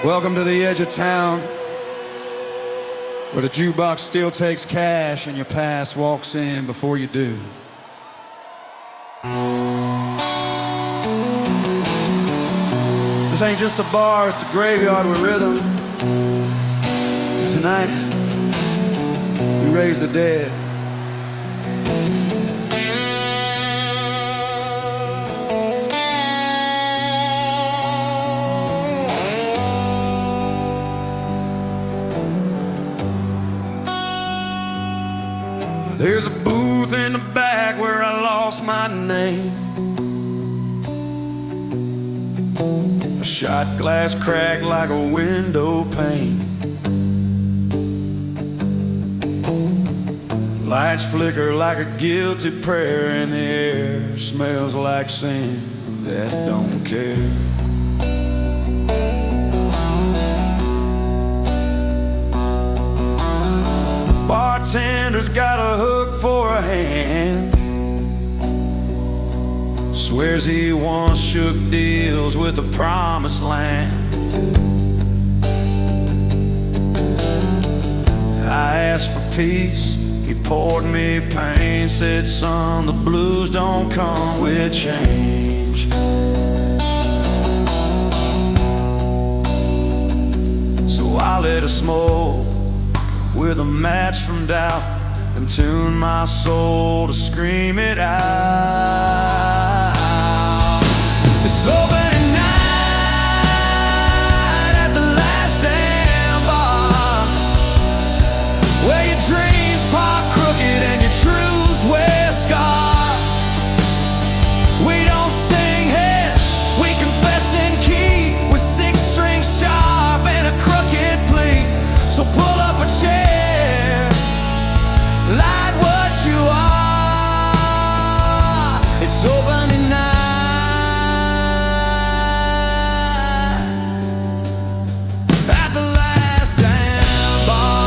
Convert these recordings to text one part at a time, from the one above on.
Welcome to the edge of town, where the jukebox still takes cash and your past walks in before you do. This ain't just a bar, it's a graveyard with rhythm. And tonight, we raise the dead. There's a booth in the back where I lost my name. A shot glass cracked like a window pane. Lights flicker like a guilty prayer, and the air smells like sin that don't care. Bartender's got a hook for a hand. Swears he once shook deals with the promised land. I asked for peace, he poured me pain. Said, son, the blues don't come with change. So I let her smoke with a match from doubt and tune my soul to scream it out. It's opening night at the last damn bar, where your dreams park crooked and your truths wear scars. We don't sing hits, we confess in key, with 6 strings sharp and a crooked plea. So pull up a chair, light what you are. It's opening night at the last damn bar.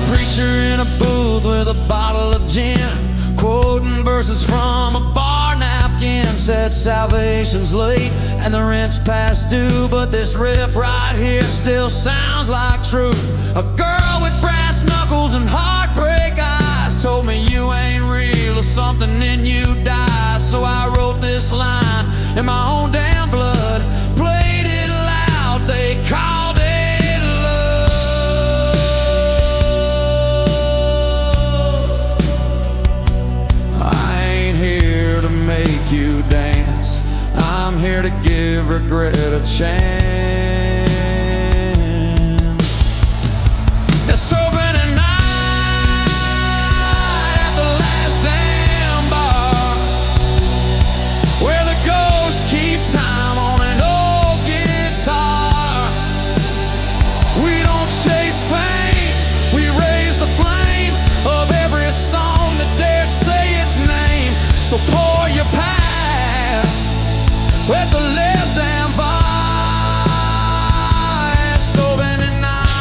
Preacher in a booth with a bottle of gin, quoting verses from a bar napkin. Said salvation's late and the rent's past due, but this riff right here still sounds like truth. A girl with brass knuckles and heartbreak eyes told me you ain't real or something in you dies. So I wrote this line in my own damn blood, played it loud, they called it. Make you dance, I'm here to give regret a chance. It's opening night at the last damn bar, where the ghosts keep time on an old guitar. We don't chase fame, we raise the flame of every song that dared say its name. So pour your past with the last damn bar. It's opening night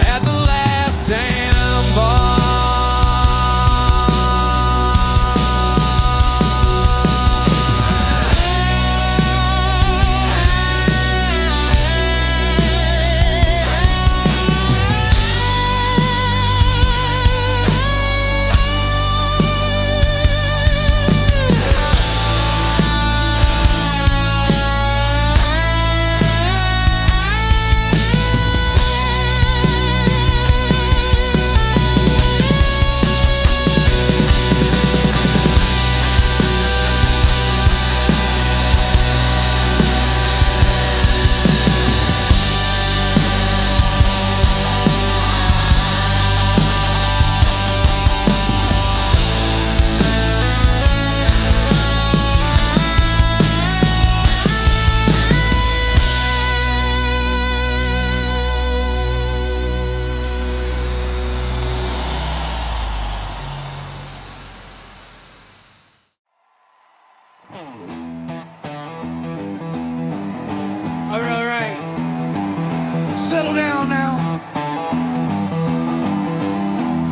at the last damn bar.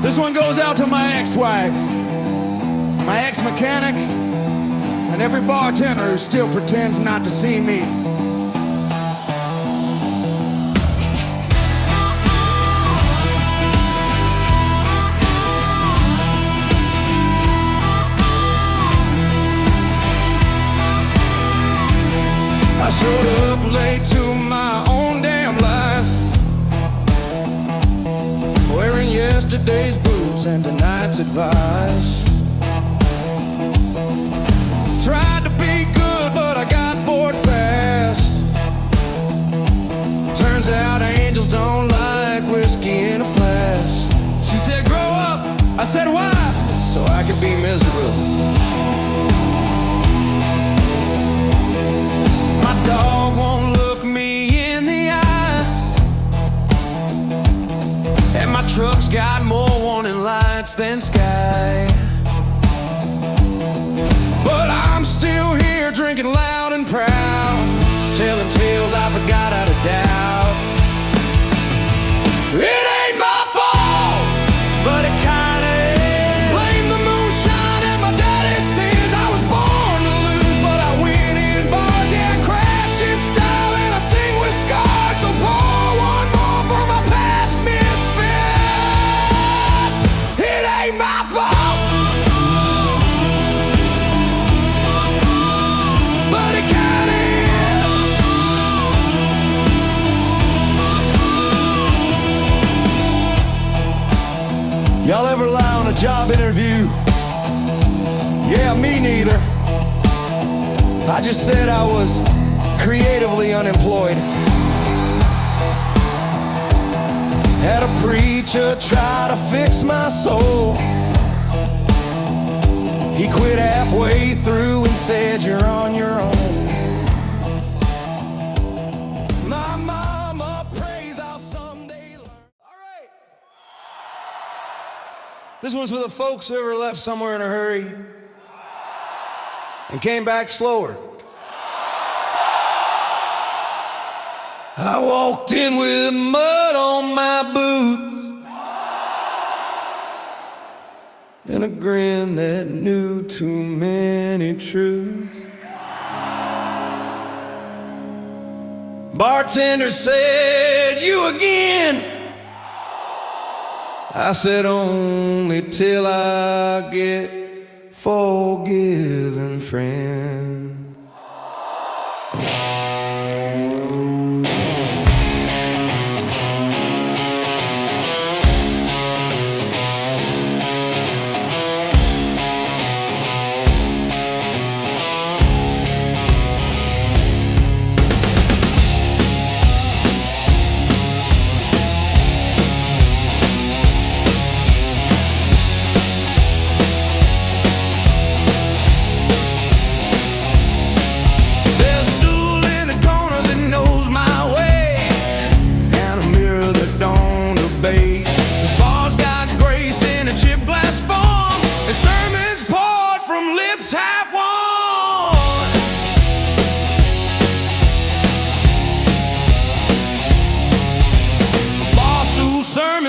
This one goes out to my ex-wife, my ex-mechanic, and every bartender who still pretends not to see me. I showed up late to my own damn life, wearing yesterday's boots and tonight's advice. Tried to be good, but I got bored fast. Turns out angels don't like whiskey in a flask. She said, grow up. I said, why? So I could be miserable. My dog won't look me in the eye, and my truck's got more warning lights than sky. But I'm still here drinking loud and proud, telling tales I forgot how to doubt. It ain't my fault, But it kinda is. blame the moonshine and my daddy's sins. I was born to lose, but I win in bars. Yeah, I crash in style and I sing with scars. So pour one more for my past misfits. It ain't my fault, but it kinda is. Y'all ever lie on a job interview? Yeah, me neither. I just said I was creatively unemployed. Had a preacher try to fix my soul. He quit halfway through and said, you're on your own. My mama prays I'll someday learn. All right. This one's for the folks who ever left somewhere in a hurry and came back slower. I walked in with mud on my boots and a grin that knew too many truths. Bartender said, you again? I said, only till I get forgiven, friend.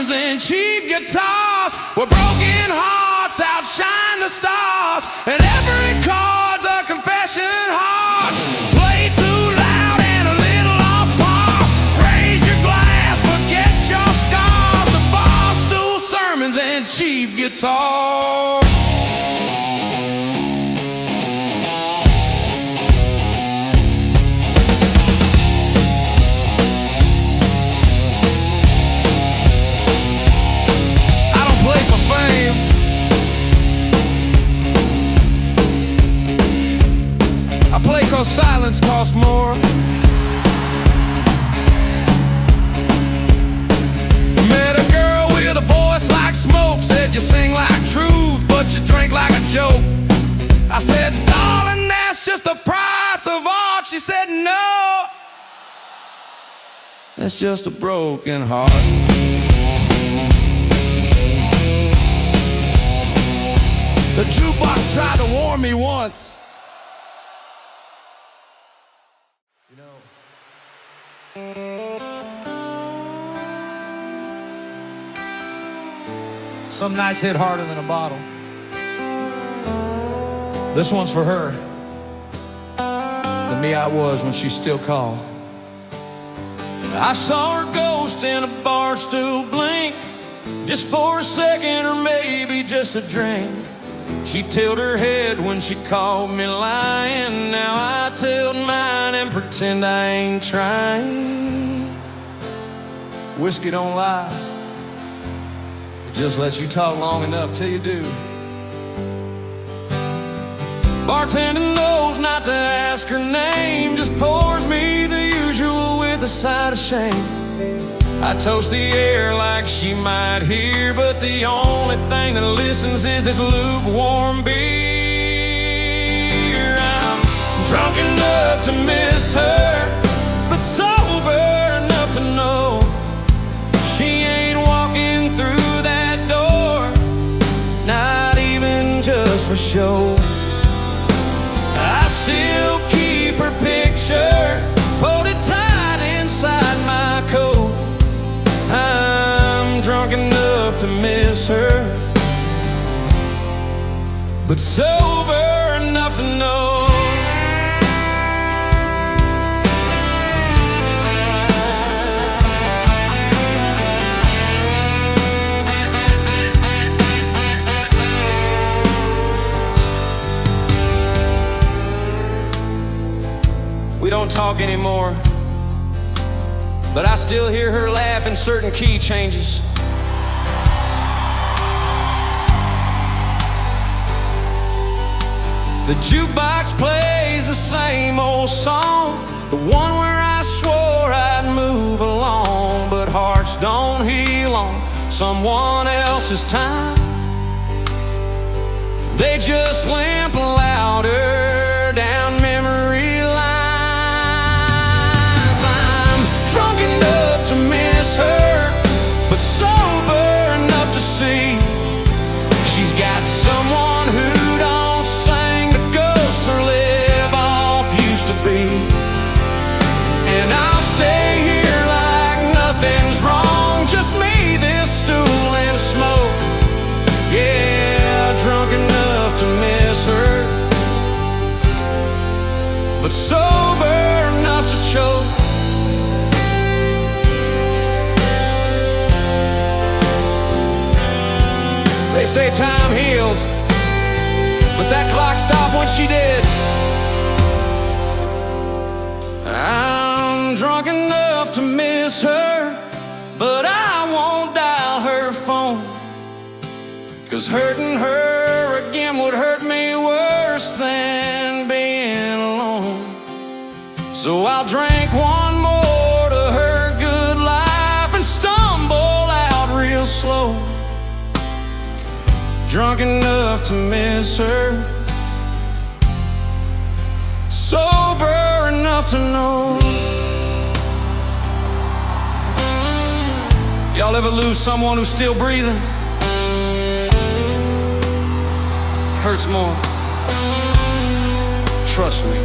And cheap guitars where broken hearts outshine the stars, and every chord's a confession heart. Play too loud and a little off par. Raise your glass, forget your scars. The bar stool sermons and cheap guitars. I play 'cause silence costs more. Met a girl with a voice like smoke. Said you sing like truth, but you drink like a joke. I said, darling, that's just the price of art. She said, no, that's just a broken heart. The jukebox tried to warn me once. You know, Some nights hit harder than a bottle. This one's for her, the me I was when she still called. I saw her ghost in a bar stool blink, just for a second or maybe just a drink. She tilted her head when she called me lying. Now I tilt mine and pretend I ain't trying. Whiskey don't lie, it just lets you talk long enough till you do. Bartender knows not to ask her name, just pours me the usual with a side of shame. I toast the air like she might hear, but the only thing that listens is this lukewarm beer. I'm drunk enough to miss her, but sober enough to know she ain't walking through that door, not even just for show. I still keep her picture folded tight inside my coat. I'm drunk enough to miss her, but sober enough to know we don't talk anymore, but I still hear her laugh in certain key changes. The jukebox plays the same old song, the one where I swore I'd move along. But hearts don't heal on someone else's time, they just limp louder down memory lines. I'm drunk enough to miss her, but sober enough to see she's got someone who don't sing the ghosts or live off used to be. And I'll stay here like nothing's wrong, just me, this stool and smoke. Yeah, drunk enough to miss her, but sober enough to choke. They say time heals, but that clock stopped when she did. I'm drunk enough to miss her, but I won't dial her phone, 'cause hurting her again would hurt me worse than being alone. So I'll drink one more to her good life and stumble out real slow. Drunk enough to miss her, sober enough to know. Y'all ever lose someone who's still breathing? Hurts more. Trust me.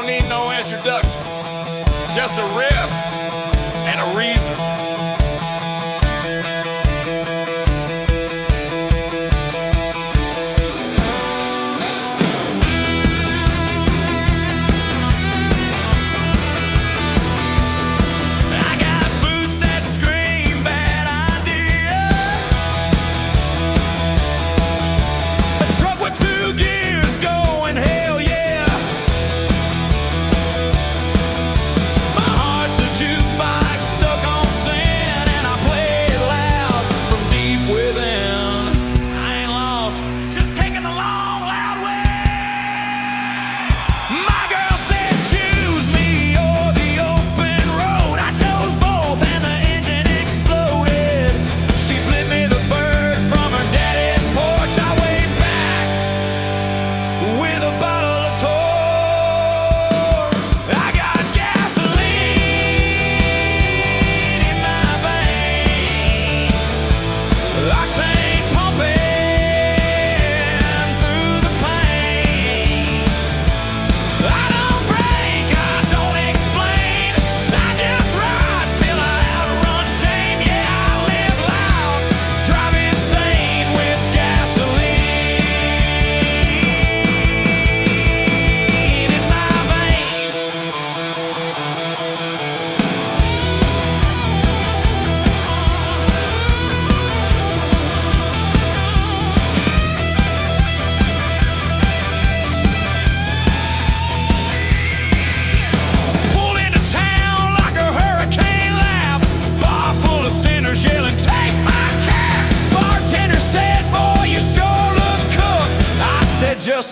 Need no introduction, just a riff and a reason.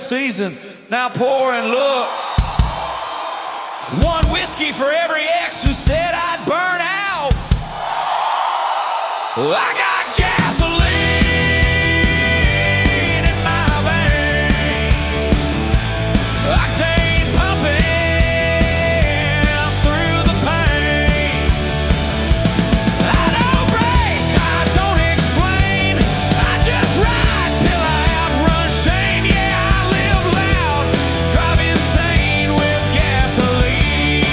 season. Now pour and look. One whiskey for every ex who said I'd burn out. Well, I got gasoline in my veins. Octane pumping through the pain. I don't break, I don't explain. I just ride till I outrun shame. Yeah, I live loud, drive insane with gasoline.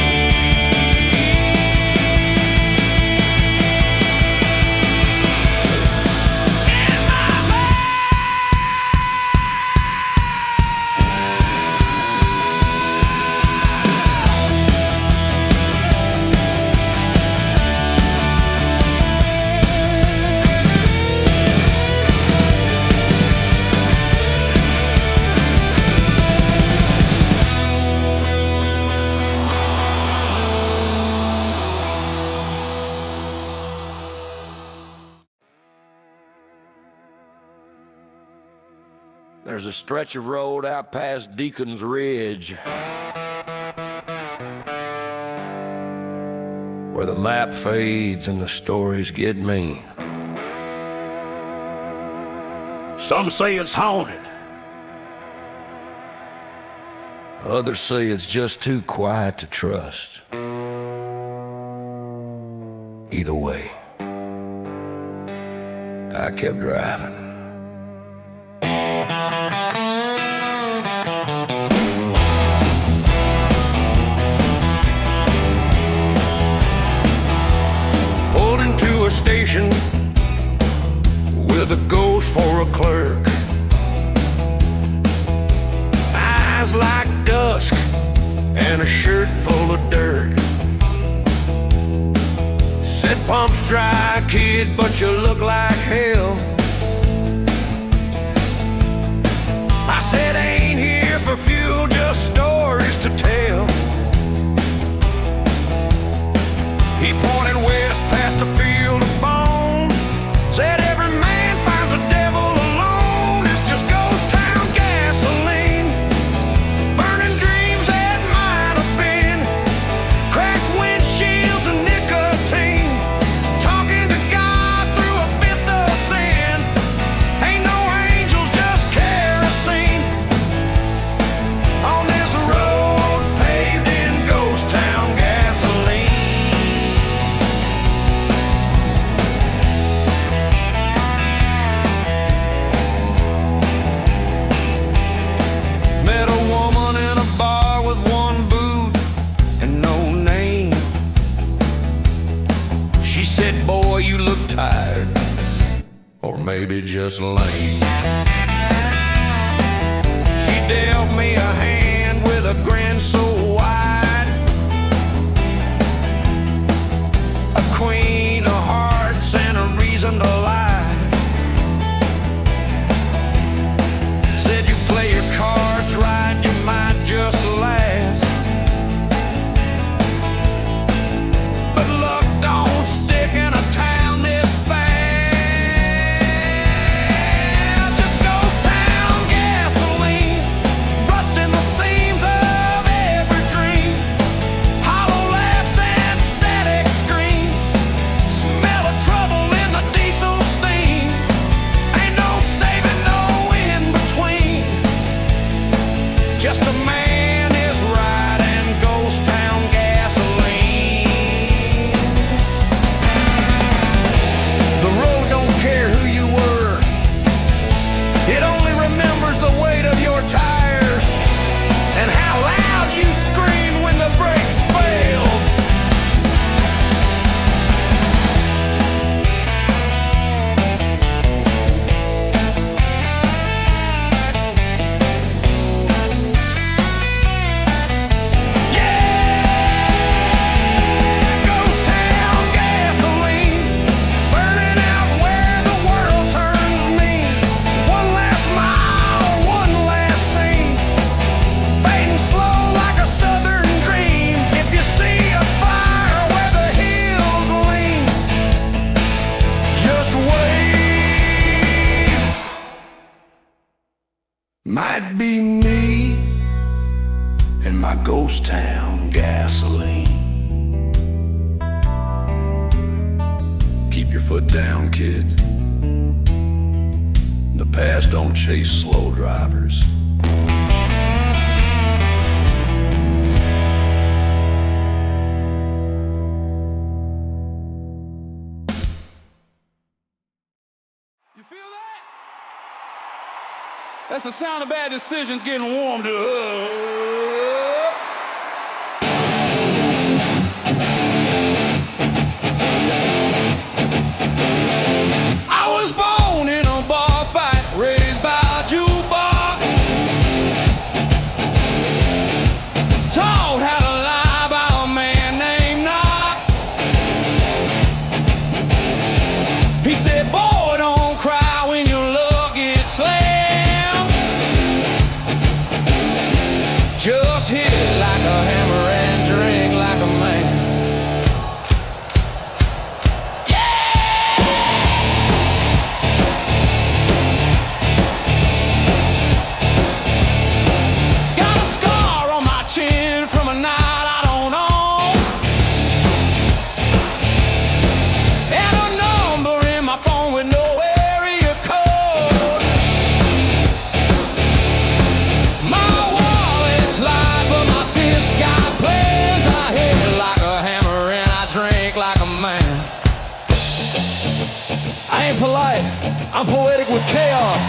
There's a stretch of road out past Deacon's Ridge where the map fades and the stories get mean. Some say it's haunted. Others say it's just too quiet to trust. Either way, I kept driving. Station with a ghost for a clerk, eyes like dusk and a shirt full of dirt. Said pump's dry, kid, but you look like hell. I said ain't here for fuel, just stories to tell. He pointed west past a field of bone, said every man finds a devil alone. It's just ghost town gasoline, burning dreams that might have been, cracked windshields and nicotine, talking to God through a fifth of sin. Ain't no angels, just kerosene on this road paved in ghost town gasoline. Met a woman in a bar with one boot and no name. She said, boy, you look tired, or maybe just lame. She dealt me a hand with a grin so wide, a queen of hearts and a reason to lie. Said you play your cards right, you might just last, but luck don't stick in a town this fast. Just ghost town gasoline, rusting the seams of every dream, hollow laughs and static screams, smell of trouble in the diesel steam. Ain't no saving, no in between. Just a man is riding ghost town gasoline. The road don't care who you were, it only remembers the weight of your tires and how loud you screamed when the brakes failed. Ghost town gasoline, burning out where the world turns mean. One last mile, one last scene, fading slow like a southern dream. If you see a fire where the hills lean, just wave. Might be me. in my ghost town gasoline. Keep your foot down, kid. The past don't chase slow drivers. You feel that? That's the sound of bad decisions getting warmed up. I was born in a bar fight, raised by a jukebox, taught how to lie by a man named Knox. He said, boy, don't cry when your luck gets slammed. Just hit it like a hammer and drink like a man. I ain't polite, I'm poetic with chaos.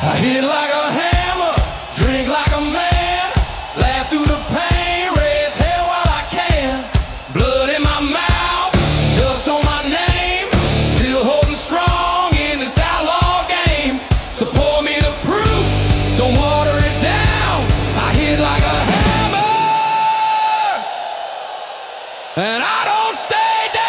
I hit like a hammer, drink like a man, laugh through the pain, raise hell while I can. Blood in my mouth, dust on my name, still holding strong in this outlaw game. So pour me the proof, don't water it down. I hit like a hammer, and I don't stay down.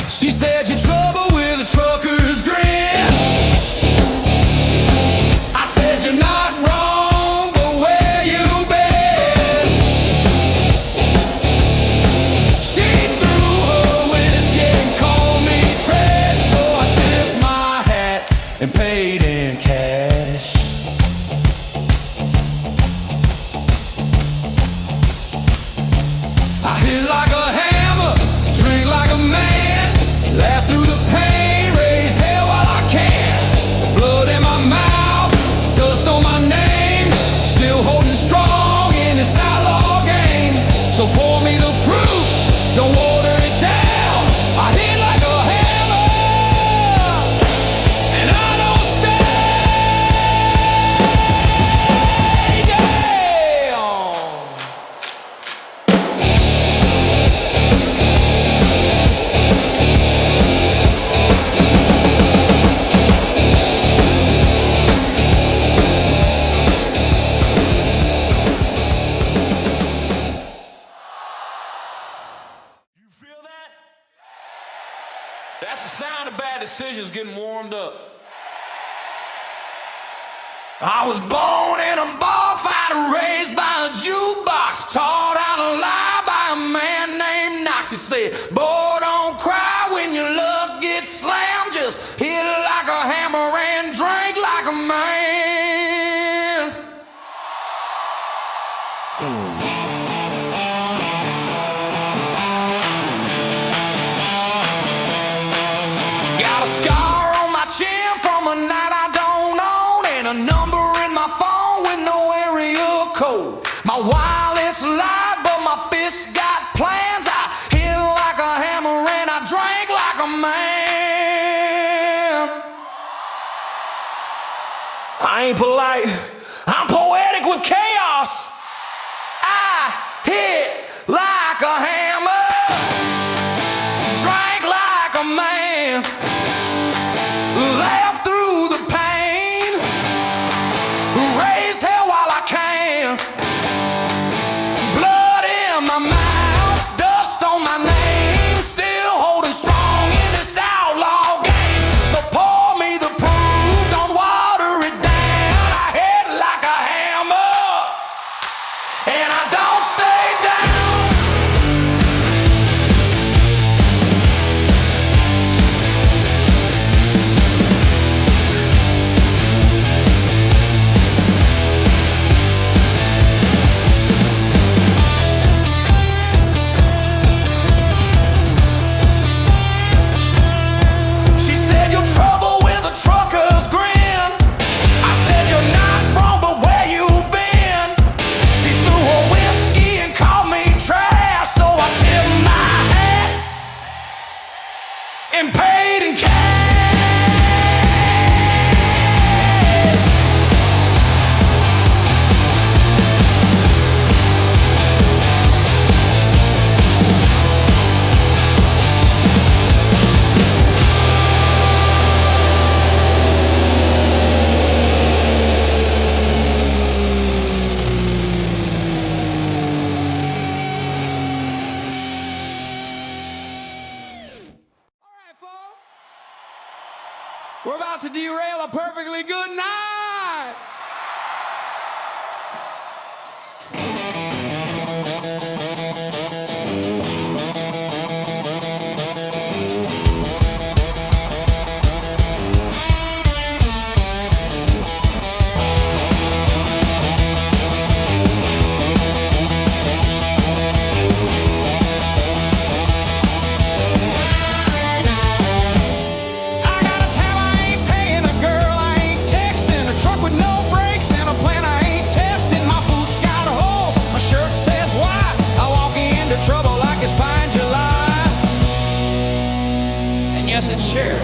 She said you're trouble with a trucker's grin. I said you're not wrong, but where you been? She threw her whiskey and called me trash, so I tipped my hat and paid in cash. I hit like a hammer, drink like a man, laugh through the pain, raise hell while I can. Blood in my mouth, dust on my name, still holding strong in this outlaw game. So pour me the proof, don't water it down. I hit like a hammer, and I don't stay down. That's the sound of bad decisions getting warmed up. I was born in a bar fight, raised by a jukebox, taught how to lie by a man named Knox. He said, boy, don't cry when your luck gets slammed, just hit it like a hammer and drink like a man. Got a scar on my chin from a night I don't own, and a number in my phone with no area code. My wallet's light, but my fist got plans. I hit like a hammer and I drank like a man. I ain't polite, I'm poetic with chaos. I hit like a hammer, drank like a man, laugh through the pain, raise hell while I can. Blood in my mouth, dust on my name, still holding strong in this outlaw game. So pour me the proof, don't water it down. I hit to derail a perfectly good night. It's shared.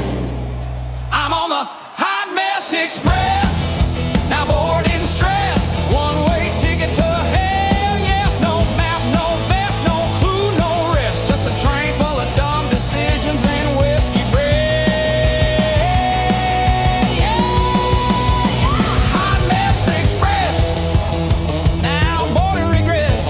I'm on the Hot Mess Express, now bored in stress. One-way ticket to hell, yes. No map, no vest, no clue, no rest. Just a train full of dumb decisions and whiskey bread. Yeah, yeah. Hot Mess Express, now bored in regrets.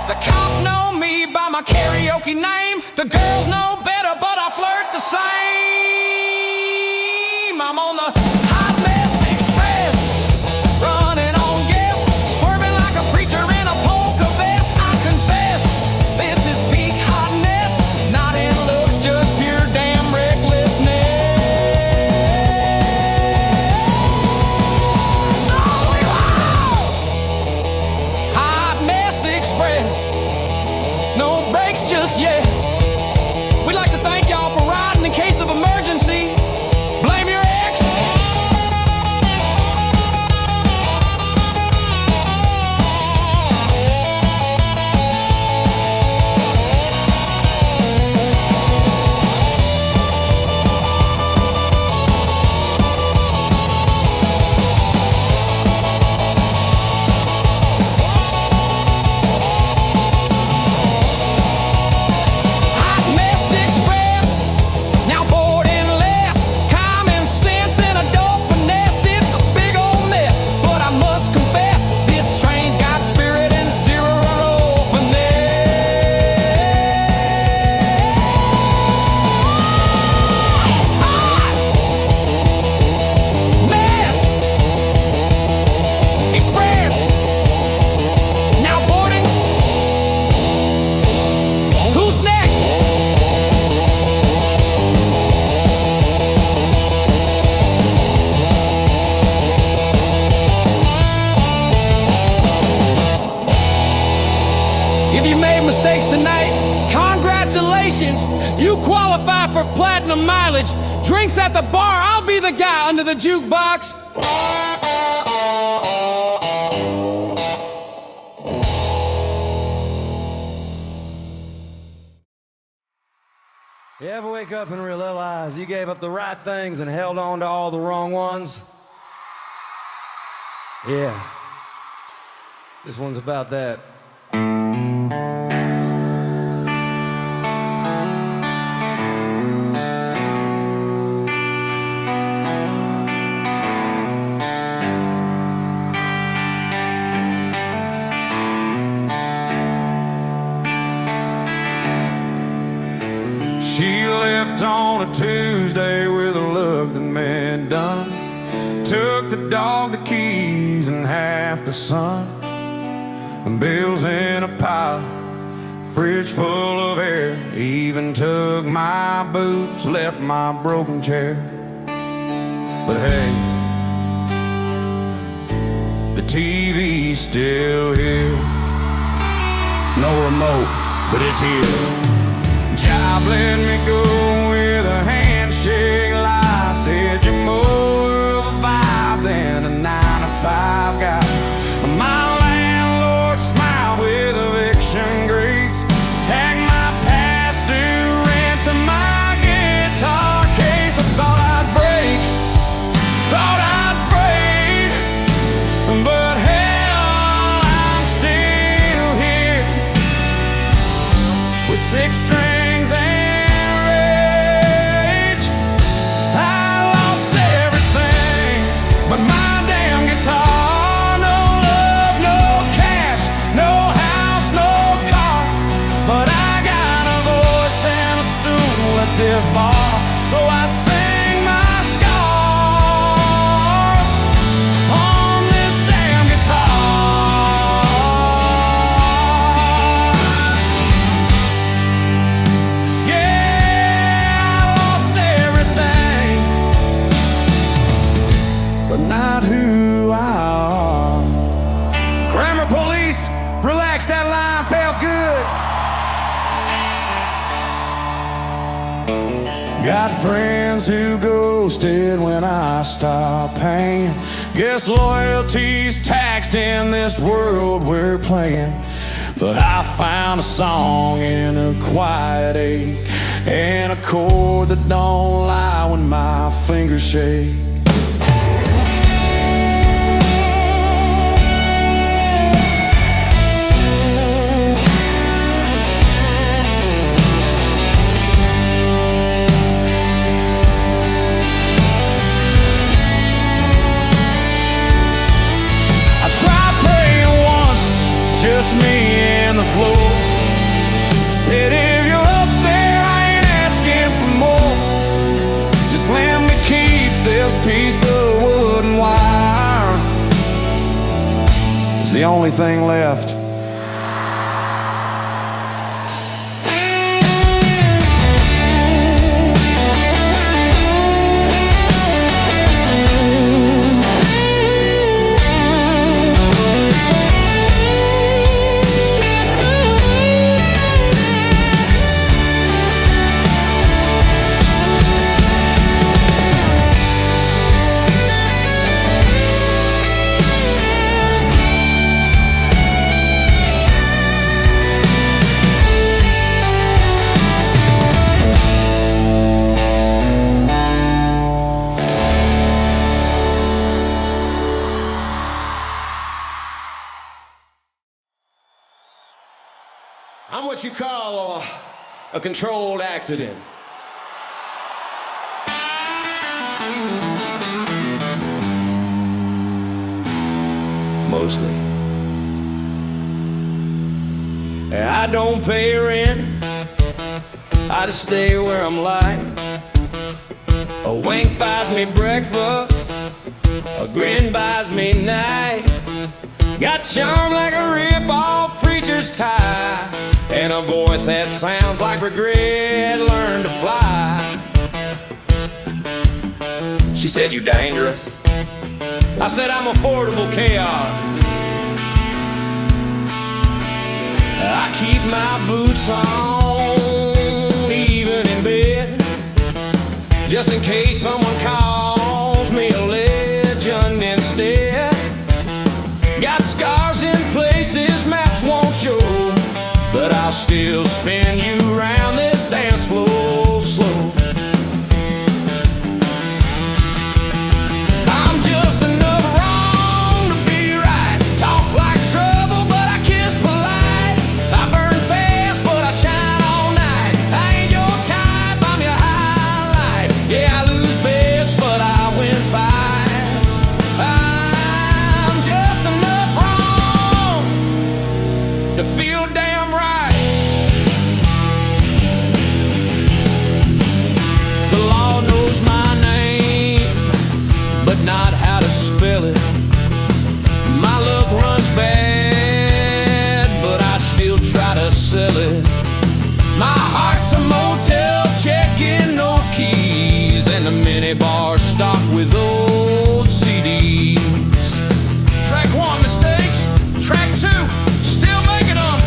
The cops know me by my karaoke name. The girls know better, but I flirt the same. I'm on the Hot Mess Express, running on gas, swerving like a preacher in a polka vest. I confess, this is peak hotness, not in looks, just pure damn recklessness. So we wow! Hot Mess Express, no brakes, just yes. We'd like to thank y'all for riding in case of emergency. Blame your ex. Mistakes tonight, congratulations, you qualify for platinum mileage. Drinks at the bar, I'll be the guy under the jukebox. You ever wake up and realize you gave up the right things and held on to all the wrong ones? Yeah, this one's about that. She left on a Tuesday with a look that meant done. Took the dog, the keys, and half the sun. And bills in a pile, fridge full of air. Even took my boots, left my broken chair. But hey, the TV's still here. No remote, but it's here. Job let me go with a handshake lie. Said you're more of a vibe than a 9-to-5 guy. My landlord smiled with eviction grace. Tag my past due rent to my guitar case. I thought I'd break Relax, that line felt good. Got friends who ghosted when I stopped paying. Guess loyalty's taxed in this world we're playing. But I found a song in a quiet ache, and a chord that don't lie when my fingers shake. Just me and the floor. Said if you're up there, I ain't asking for more. Just let me keep this piece of wood and wire. It's the only thing left. I'm what you call a controlled accident. Mostly. I don't pay rent, I just stay where I'm lying. A wink buys me breakfast, a grin buys me nights. Got charm like a rip-off preacher's tie, and a voice that sounds like regret learned to fly. She said, "You dangerous?" I said, "I'm affordable chaos." I keep my boots on, even in bed, just in case someone calls me a legend instead. Got scars in places maps won't show, but I'll still spin you round this dance floor slow. I'm just enough wrong to be right. Talk like trouble, but I kiss polite. I burn fast, but I shine all night. I ain't your type, I'm your highlight. Yeah, I lose bets, but I win fights. I'm just enough wrong to feel damn right. The law knows my name, but not how to spell it. My luck runs bad, but I still try to sell it. My heart's a motel, checking no keys, and the minibar stocked with old CDs. Track 1 mistakes, track 2 still making them.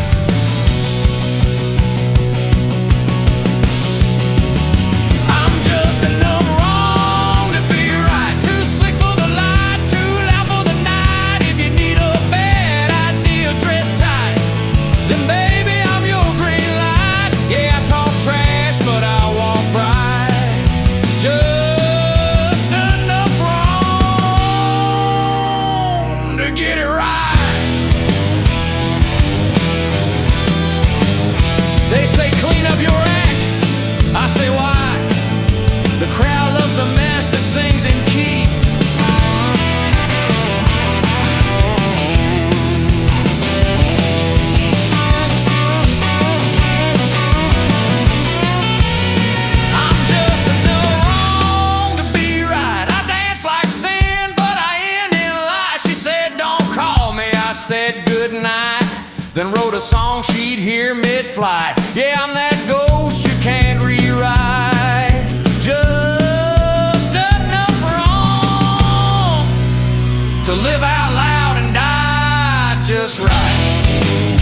I'm just enough wrong to be right. Too slick for the light, too loud for the night. If you need a bad idea, dress tight, then baby I'm your green light. Yeah, I talk trash, but I walk right. Just enough wrong to get it right. They say clean up your act, I say why? The crowd loves a mess that sings in key. I'm just enough wrong to be right. I dance like sin, but I end in lies. She said, "Don't call me," I said, "Good night." Then wrote a song she'd hear mid-flight. Yeah, I'm that ghost you can't rewrite. Just enough wrong to live out loud and die just right.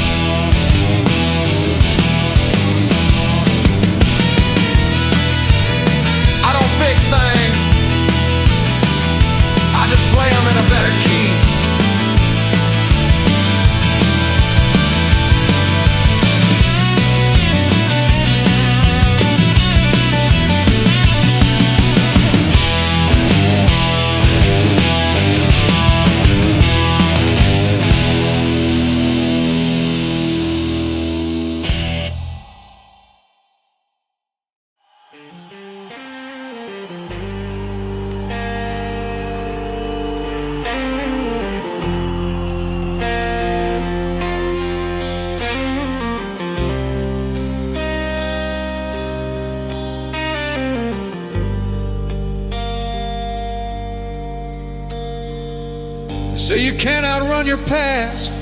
Say you can't outrun your past,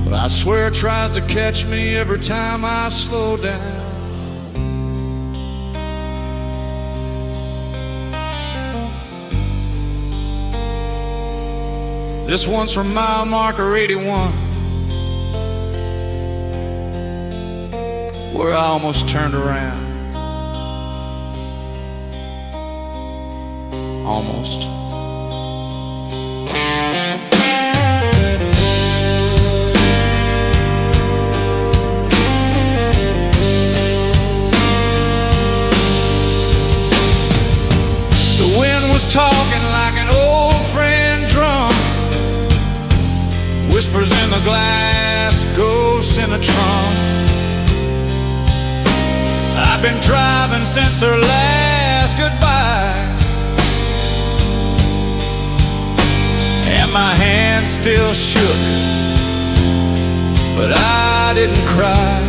but I swear it tries to catch me every time I slow down. This one's from mile marker 81, where I almost turned around. Almost. The wind was talking like an old friend drunk, whispers in the glass, ghosts in the trunk. I've been driving since her last goodbye, and my hand still shook, but I didn't cry.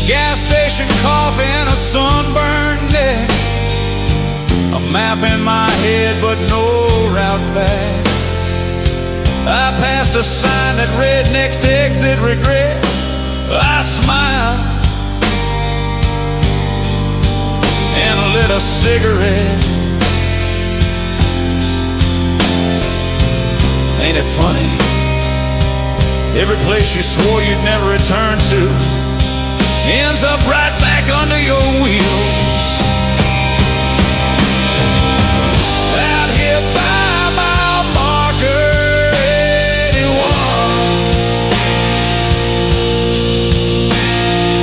Gas station coffee and a sunburned neck, a map in my head but no route back. I passed a sign that read next exit regret. I smiled and lit a cigarette. Ain't it funny? Every place you swore you'd never return to ends up right back under your wheels. Out here by mile marker 81,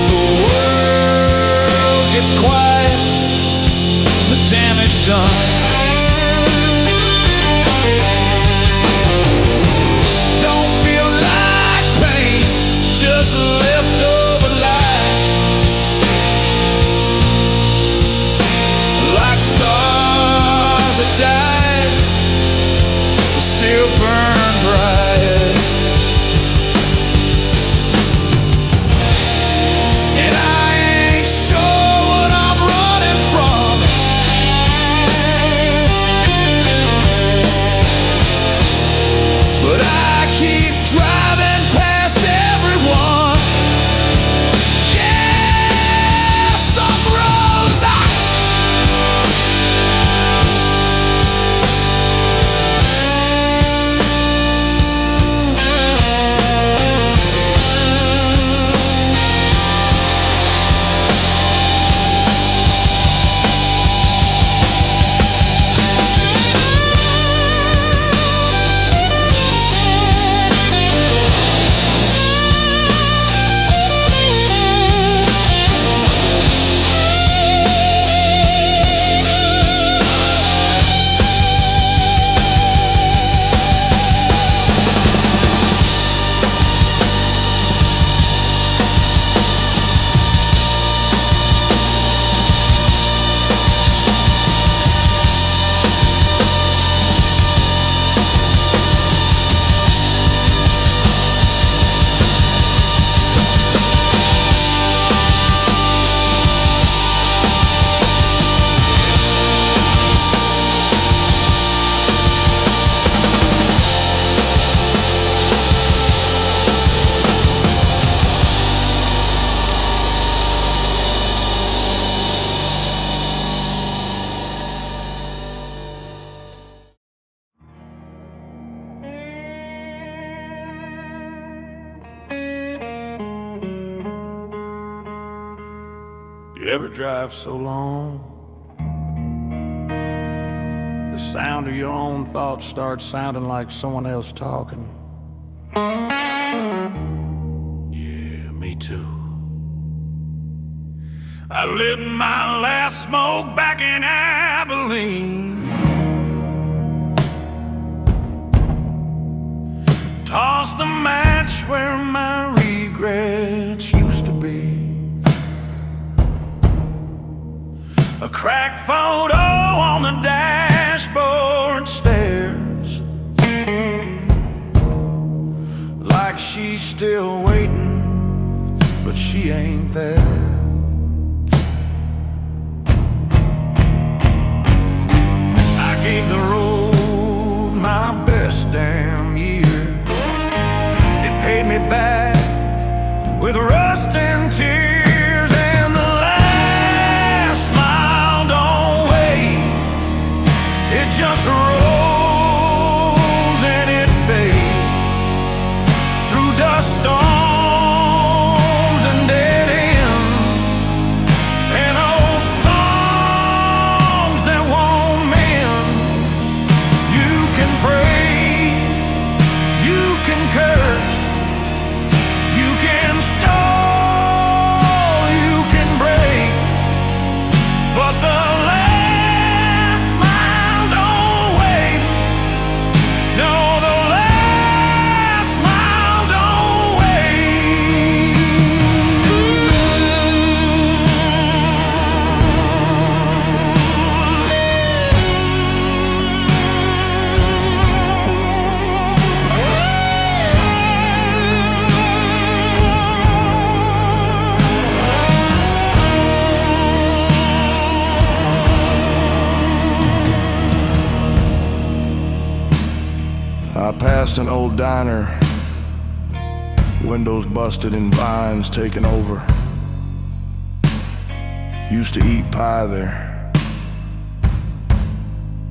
the world gets quiet, the damage done. Don't feel like pain, just leftover life, like stars that died but still burn bright. And I ain't sure what I'm running from, but I keep driving past everyone. Yeah, some roads You ever drive so long, the sound of your own thoughts starts sounding like someone else talking? Yeah, me too. I lit my last smoke back in Abilene, tossed the match where my regrets used to be. A cracked photo on the dashboard stairs, like she's still waiting, but she ain't there. just rolls and it fades through dust storms and dead ends and old songs that won't mend. You can pray, you can curse, you can stall, you can break, but the last mile don't wait. No, the last mile don't wait. I passed an old diner, windows busted and vines taken over. Used to eat pie there.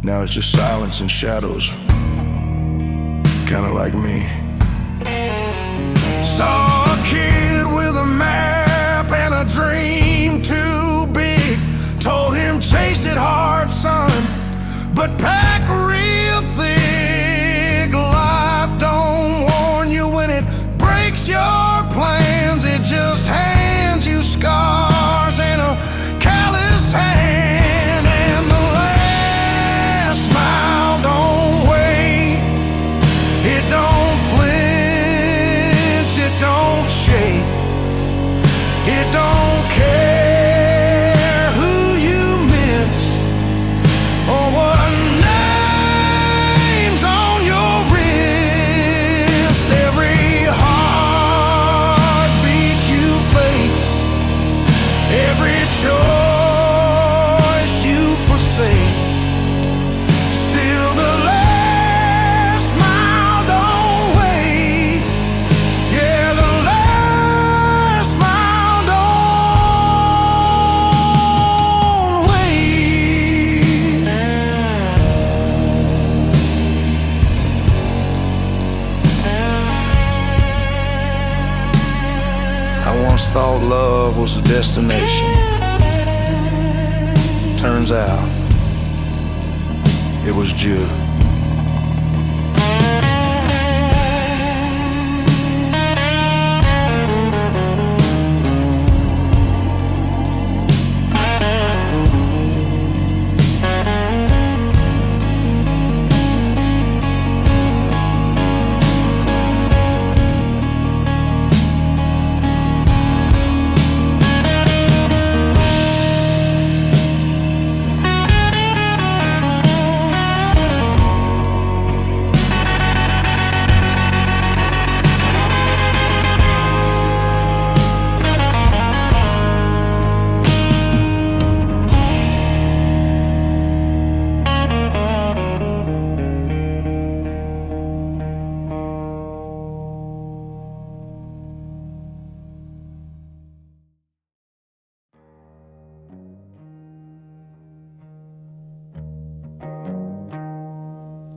Now it's just silence and shadows, kinda like me. Saw a kid with a map and a dream too big. Told him chase it hard, son, but pack real thick. Life don't warn you when it breaks your plans. It just hands you scars and a calloused hand. And the last mile don't wait. It don't flinch, it don't shake, it don't care who you miss or what name's on your wrist. Every heartbeat you fake, every choice you forsake, still the last mile don't wait. Yeah, the last mile don't wait. I once thought love was a destination. Turns out it was Jew.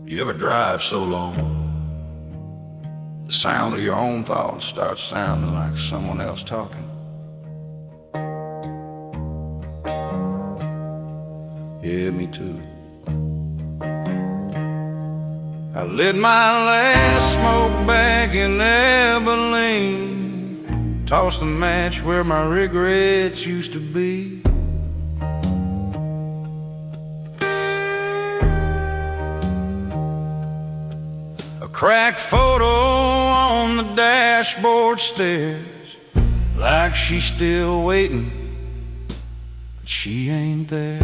You ever drive so long, the sound of your own thoughts starts sounding like someone else talking? Yeah, me too. I lit my last smoke back in Abilene, tossed the match where my regrets used to be. Cracked photo on the dashboard stairs, like she's still waiting, but she ain't there.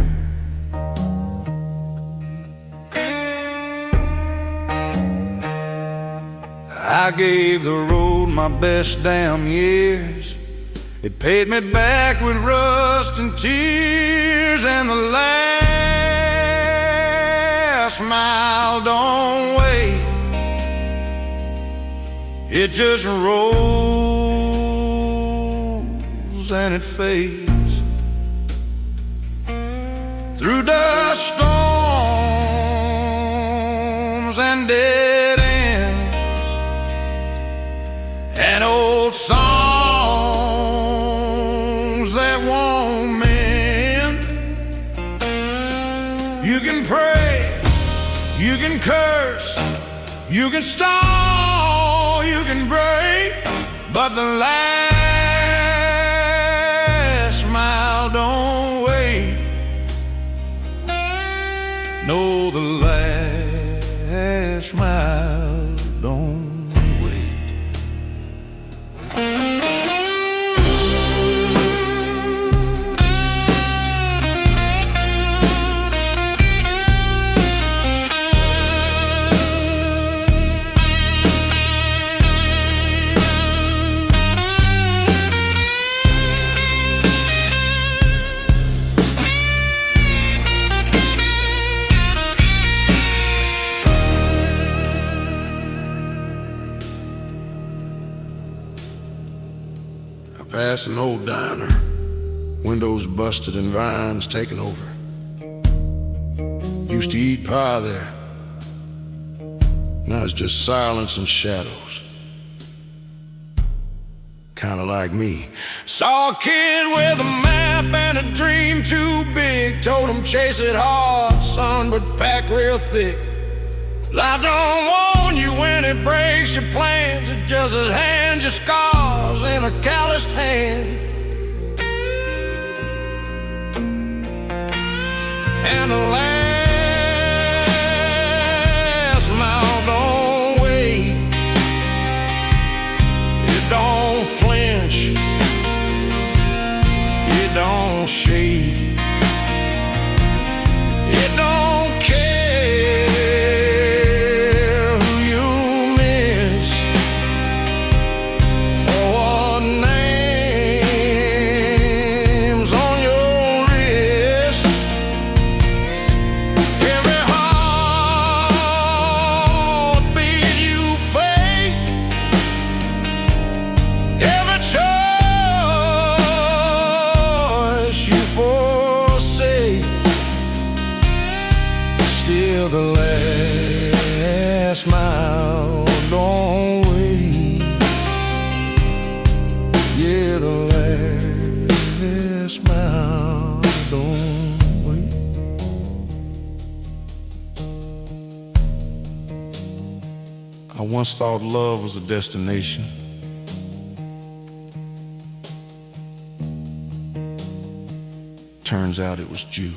I gave the road my best damn years. It paid me back with rust and tears, and the last mile don't wait. It just rolls and it fades through dust storms and dead ends and old songs that won't mend. You can pray, you can curse, you can stall, you can break, but the last mile don't wait. No, the last mile don't wait. Past an old diner, windows busted and vines taken over. Used to eat pie there. Now it's just silence and shadows. Kinda like me. Saw a kid with a map and a dream too big. Told him chase it hard, son, but pack real thick. Life don't warn you when it breaks your plans. It just hands you scars in a calloused hand. And the last mile don't wait. It don't flinch. It don't shake. It don't care the last mile don't wait. Yeah, the last mile don't wait. I once thought love was a destination. Turns out it was due.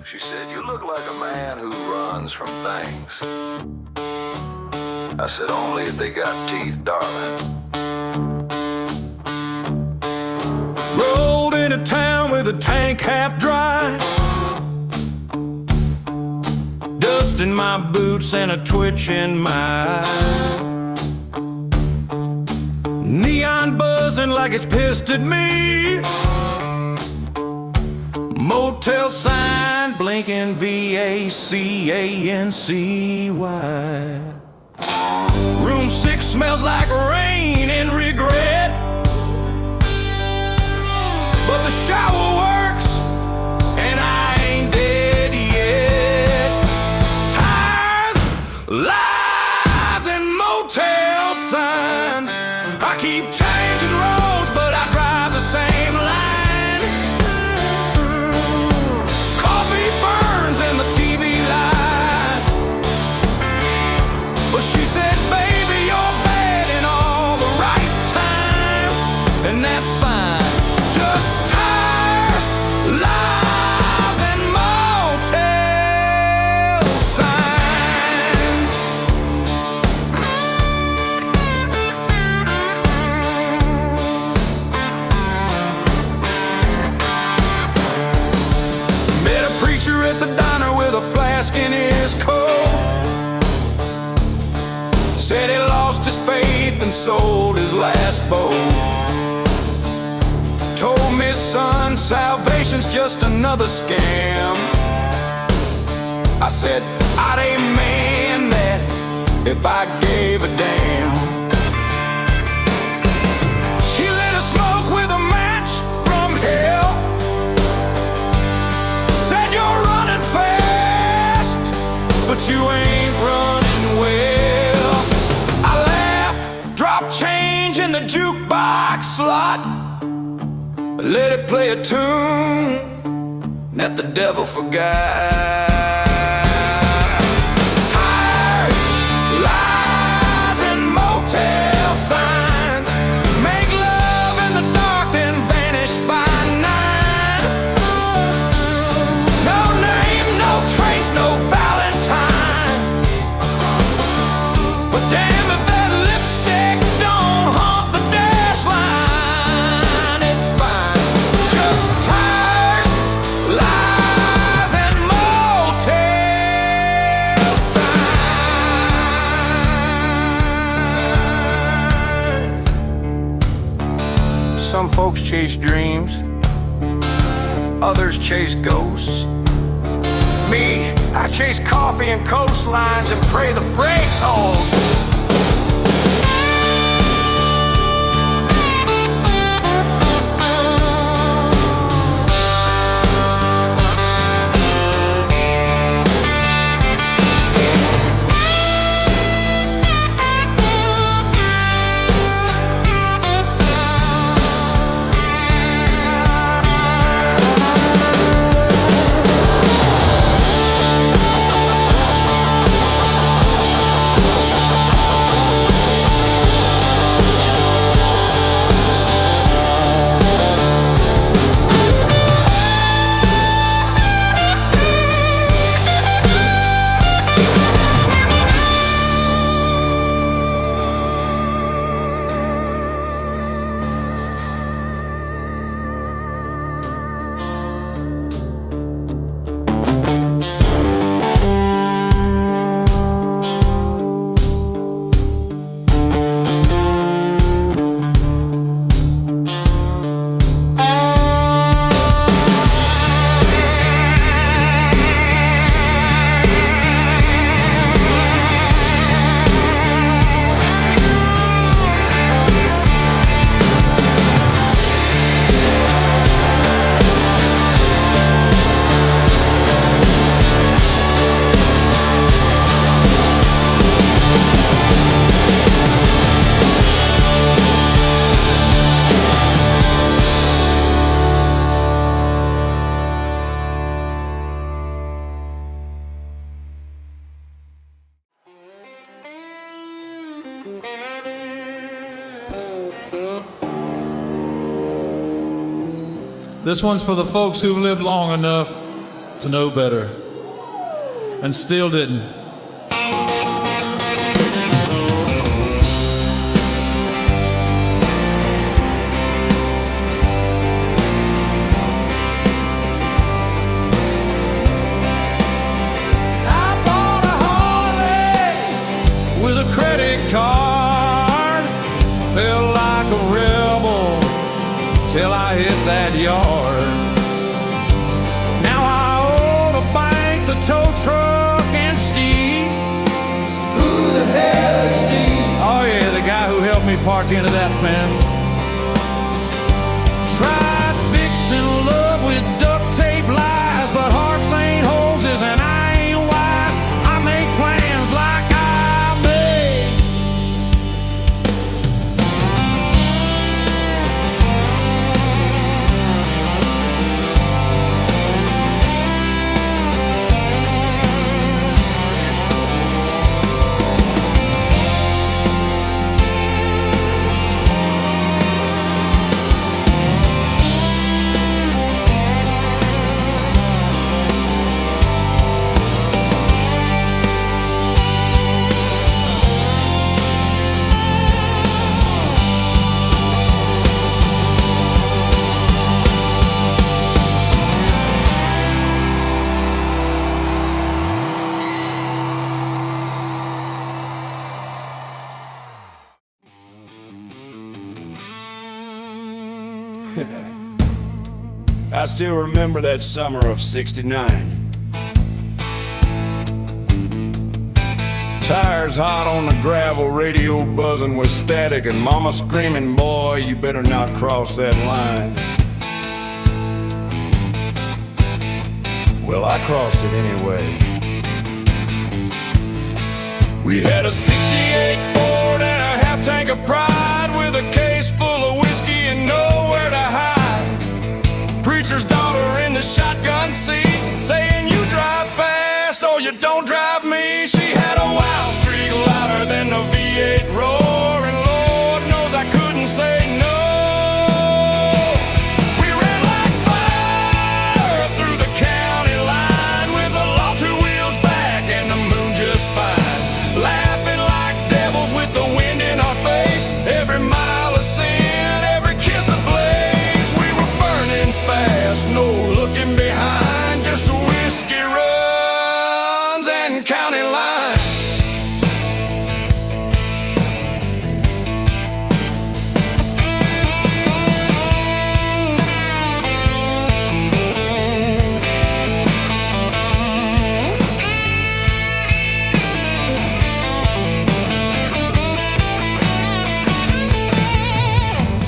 She said, "You look like a man who runs from things." I said, "Only if they got teeth, darling." Rolled into town with a tank half dry, dust in my boots and a twitch in my eye. Neon buzzing like it's pissed at me. Motel sign blinking VACANCY. Room 6 smells like rain and regret, but the shower works and I ain't dead yet. Tires, lies, and motel signs. I keep changing roads, but I drive the same line. Coffee burns and the TV lies. But she said, "Baby, you're bad in all the right times," and that's fine. Just tires, lies, and motel signs. Met a preacher at the diner with a flask in his coat. Said he lost his faith and sold his last boat. Told me son, salvation's just another scam. I said, I'd amen that if I gave a damn. He lit a smoke with a match from hell. Said you're running fast, but you ain't running well. I laughed, dropped change in the jukebox slot, let it play a tune that the devil forgot. Tires, lies, and motel signs. Make love in the dark, then vanish by night. No name, no trace, no Valentine. But damn if that lipstick don't haunt the dash line, it's fine. Just tires, lies, and motel signs. Some folks chase dreams, others chase ghosts. Me, I chase coffee and coastlines and pray the brakes hold. This one's for the folks who've lived long enough to know better and still didn't. I bought a Harley with a credit card. Felt like a rebel till I hit that yard. Now I owe the bank, the tow truck, and Steve. Who the hell is Steve? Oh yeah, the guy who helped me park into that fence. Tried fixing love with duct tape lies, but hearts ain't hoses and I ain't wise. I make plans like I made. I still remember that summer of '69. Tires hot on the gravel, radio buzzing with static, and mama screaming, boy, you better not cross that line. Well, I crossed it anyway. We had a '68 Ford and a half tank of pride, with a case full of whiskey and nowhere to hide. Preacher's daughter in the shotgun seat, saying, you drive fast or you don't drive me. She had a wild streak louder than the V8 roar, and Lord knows I couldn't say no. We ran like fire through the county line, with the law 2 wheels back and the moon just fine. Laughing like devils with the wind in our face, every mile of sin, every kiss ablaze. We were burning fast, no looking behind, just whiskey runs and county lines.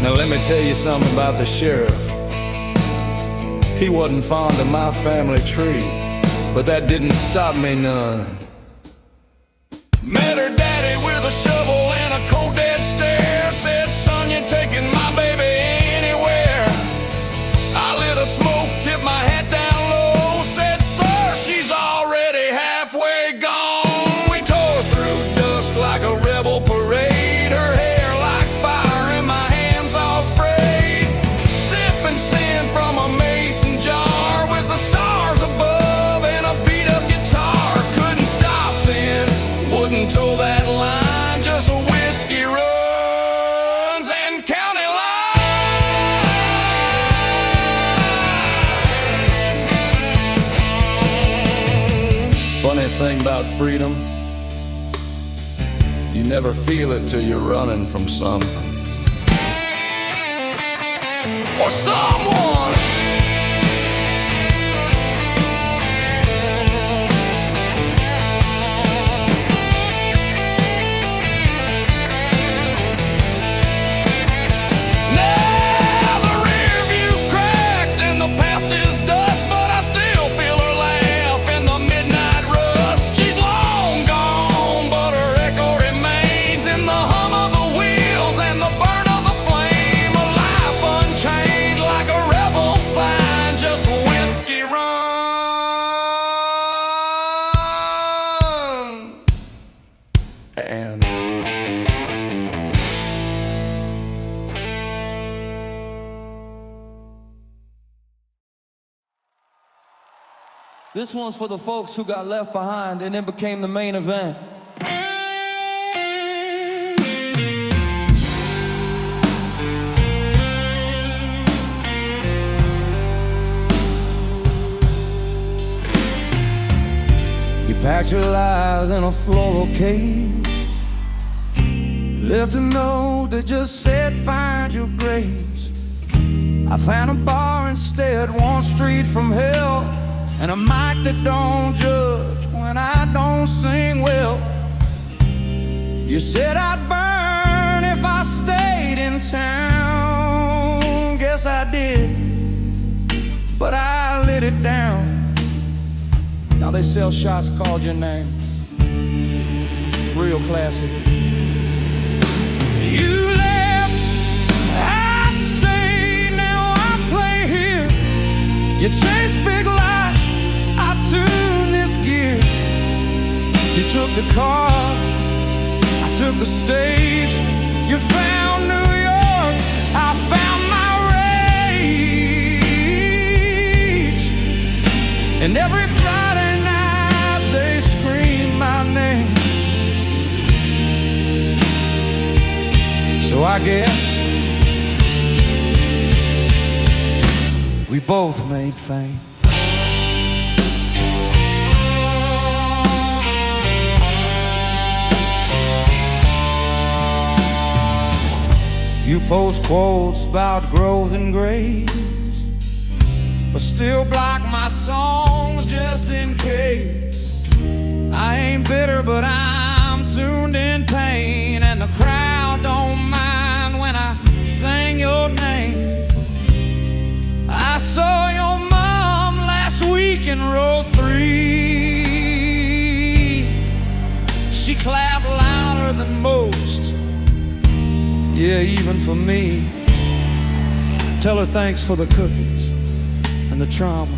Now let me tell you something about the sheriff. He wasn't fond of my family tree, but that didn't stop me none. Met her daddy with a shovel and a cold dead stare, said, son, you're taking my baby anywhere. I lit a smoke, tipped my hat down low, said, sir, she's already halfway gone. We tore through dusk like a rebel parade, her hair like fire and my hands all frayed. Sipping sin from a mason jar, with the stars above and a beat up guitar. Couldn't stop then, wouldn't toe that line, just whiskey runs and county line. Funny thing about freedom, you never feel it till you're running from something Or someone. Now the rear view's cracked and the past is dust, but I still feel her laugh in the midnight rust. She's long gone, but her echo remains in the hum of the wheels and the burn of the flame. A life unchained like a rebel sign, just whiskey run and This one's for the folks who got left behind and then became the main event. You packed your lives in a floral case, left a note that just said find your grace. I found a bar instead, one street from hell, and a mic that don't judge when I don't sing well. You said I'd burn if I stayed in town. Guess I did, but I lit it down. Now they sell shots called your name, real classic. You left, I stayed, now I play here. You chase big lights, I tune this gear. You took the car, I took the stage. You found New York, I found my rage. And every Friday night they scream my name. So I guess we both made fame. You post quotes about growth and grace, but still block my songs just in case. I ain't bitter, but I'm tuned in pain, and the crowd don't mind when I sing your name. I saw your mom last week in row 3. She clapped louder than most, yeah, even for me. Tell her thanks for the cookies and the trauma.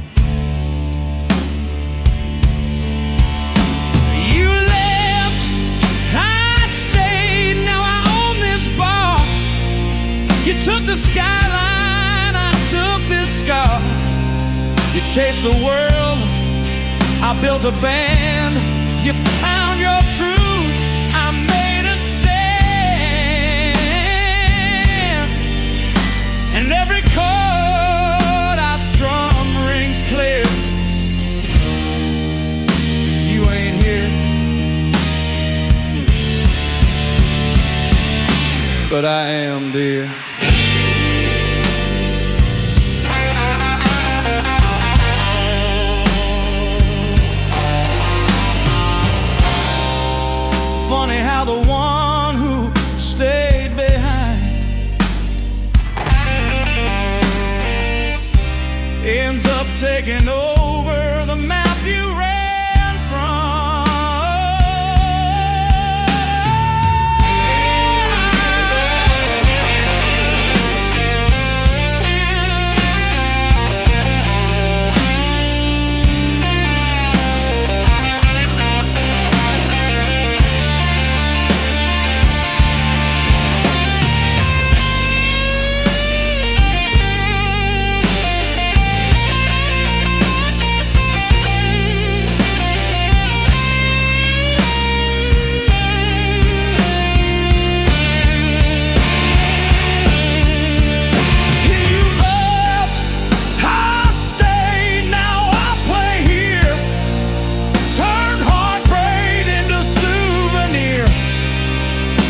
You left, I stayed, now I own this bar. You took the skyline, I took this scar. You chased the world, I built a band. You found your truth, I made a stand. And every chord I strum rings clear. You ain't here, but I am, dear. Funny how the one who stayed behind ends up taking over the map you ran from.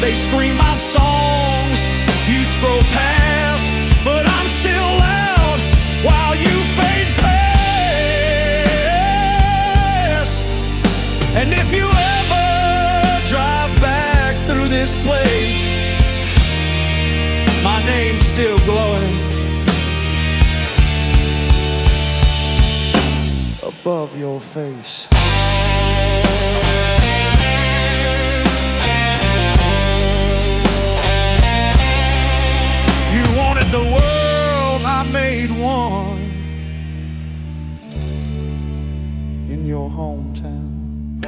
They scream my songs, you scroll past, but I'm still loud while you fade fast. And if you ever drive back through this place, my name's still glowing above your face. The world, I made one in your hometown.